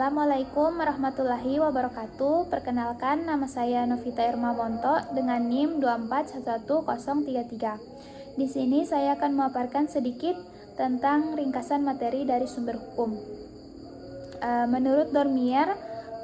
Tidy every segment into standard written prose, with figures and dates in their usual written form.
Assalamualaikum warahmatullahi wabarakatuh. Perkenalkan, nama saya Novita Irma Monto dengan NIM 2411033. Di sini saya akan memaparkan sedikit tentang ringkasan materi dari sumber hukum. Menurut Dormier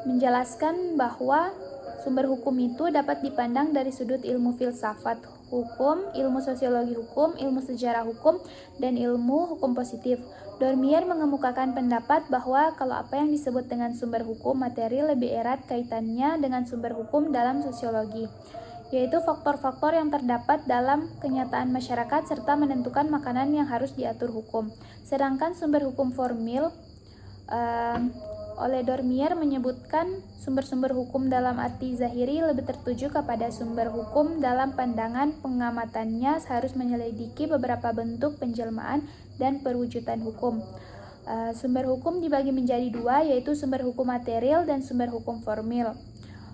menjelaskan bahwa sumber hukum itu dapat dipandang dari sudut ilmu filsafat hukum, ilmu sosiologi hukum, ilmu sejarah hukum, dan ilmu hukum positif. Dormier mengemukakan pendapat bahwa kalau apa yang disebut dengan sumber hukum materi lebih erat kaitannya dengan sumber hukum dalam sosiologi, yaitu faktor-faktor yang terdapat dalam kenyataan masyarakat serta menentukan makanan yang harus diatur hukum. Sedangkan sumber hukum formil oleh Dormier menyebutkan sumber-sumber hukum dalam arti zahiri lebih tertuju kepada sumber hukum dalam pandangan pengamatannya harus menyelidiki beberapa bentuk penjelmaan dan perwujudan hukum. Sumber hukum dibagi menjadi dua, yaitu sumber hukum material dan sumber hukum formil.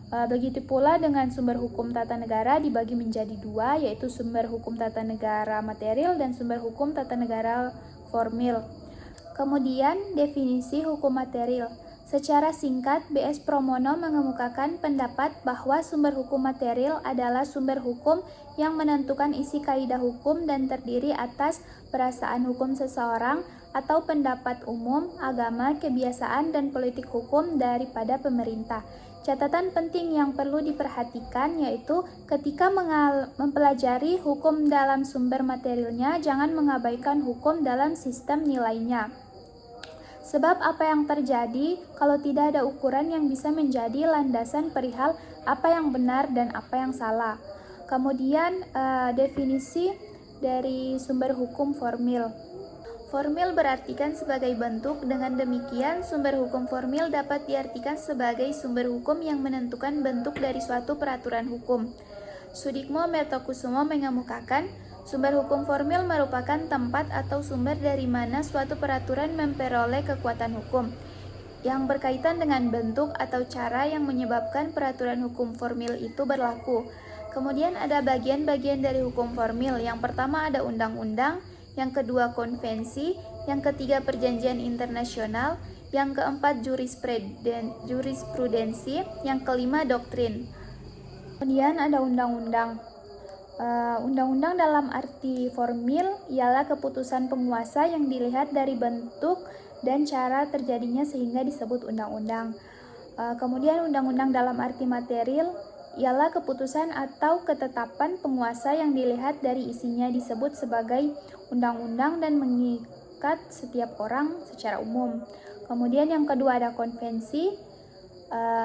Begitu pula dengan sumber hukum tata negara dibagi menjadi dua, yaitu sumber hukum tata negara material dan sumber hukum tata negara formil. Kemudian definisi hukum material. Secara singkat, B.S. Pramono mengemukakan pendapat bahwa sumber hukum material adalah sumber hukum yang menentukan isi kaidah hukum dan terdiri atas perasaan hukum seseorang atau pendapat umum, agama, kebiasaan, dan politik hukum daripada pemerintah. Catatan penting yang perlu diperhatikan yaitu ketika mempelajari hukum dalam sumber materialnya, jangan mengabaikan hukum dalam sistem nilainya. Sebab apa yang terjadi kalau tidak ada ukuran yang bisa menjadi landasan perihal apa yang benar dan apa yang salah. Kemudian definisi dari sumber hukum formil. Formil berartikan sebagai bentuk, dengan demikian sumber hukum formil dapat diartikan sebagai sumber hukum yang menentukan bentuk dari suatu peraturan hukum. Sudikmo Mertokusumo mengemukakan, sumber hukum formil merupakan tempat atau sumber dari mana suatu peraturan memperoleh kekuatan hukum, yang berkaitan dengan bentuk atau cara yang menyebabkan peraturan hukum formil itu berlaku. Kemudian ada bagian-bagian dari hukum formil. Yang pertama ada undang-undang, yang kedua konvensi, yang ketiga perjanjian internasional, yang keempat jurisprudensi, yang kelima doktrin. Kemudian ada undang-undang. Undang-undang dalam arti formil ialah keputusan penguasa yang dilihat dari bentuk dan cara terjadinya sehingga disebut undang-undang. Kemudian undang-undang dalam arti material ialah keputusan atau ketetapan penguasa yang dilihat dari isinya disebut sebagai undang-undang dan mengikat setiap orang secara umum. Kemudian yang kedua ada konvensi,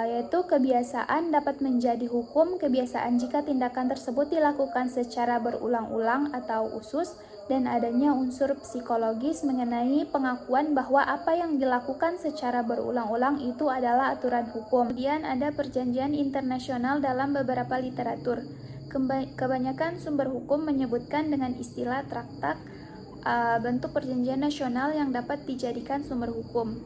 yaitu kebiasaan dapat menjadi hukum. Kebiasaan jika tindakan tersebut dilakukan secara berulang-ulang atau usus dan adanya unsur psikologis mengenai pengakuan bahwa apa yang dilakukan secara berulang-ulang itu adalah aturan hukum. Kemudian ada perjanjian internasional dalam beberapa literatur. Kebanyakan sumber hukum menyebutkan dengan istilah traktat bentuk perjanjian nasional yang dapat dijadikan sumber hukum.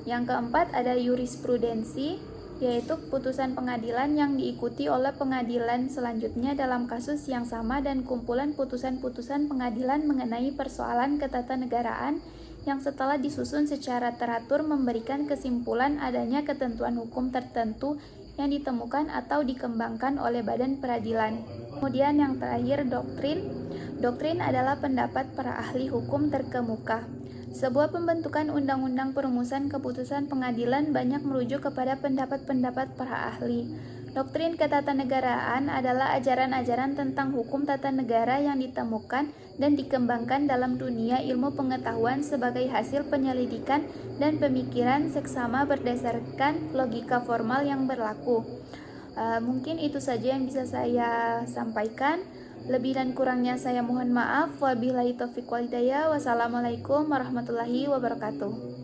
Yang keempat ada jurisprudensi, yaitu keputusan pengadilan yang diikuti oleh pengadilan selanjutnya dalam kasus yang sama dan kumpulan putusan-putusan pengadilan mengenai persoalan ketatanegaraan yang setelah disusun secara teratur memberikan kesimpulan adanya ketentuan hukum tertentu yang ditemukan atau dikembangkan oleh badan peradilan. Kemudian yang terakhir doktrin. Doktrin adalah pendapat para ahli hukum terkemuka. Sebuah pembentukan undang-undang perumusan keputusan pengadilan banyak merujuk kepada pendapat-pendapat para ahli. Doktrin ketatanegaraan adalah ajaran-ajaran tentang hukum tata negara yang ditemukan dan dikembangkan dalam dunia ilmu pengetahuan sebagai hasil penyelidikan dan pemikiran seksama berdasarkan logika formal yang berlaku. Mungkin itu saja yang bisa saya sampaikan. Lebih dan kurangnya saya mohon maaf. Wabillahi taufiq wal hidayah. Wassalamualaikum warahmatullahi wabarakatuh.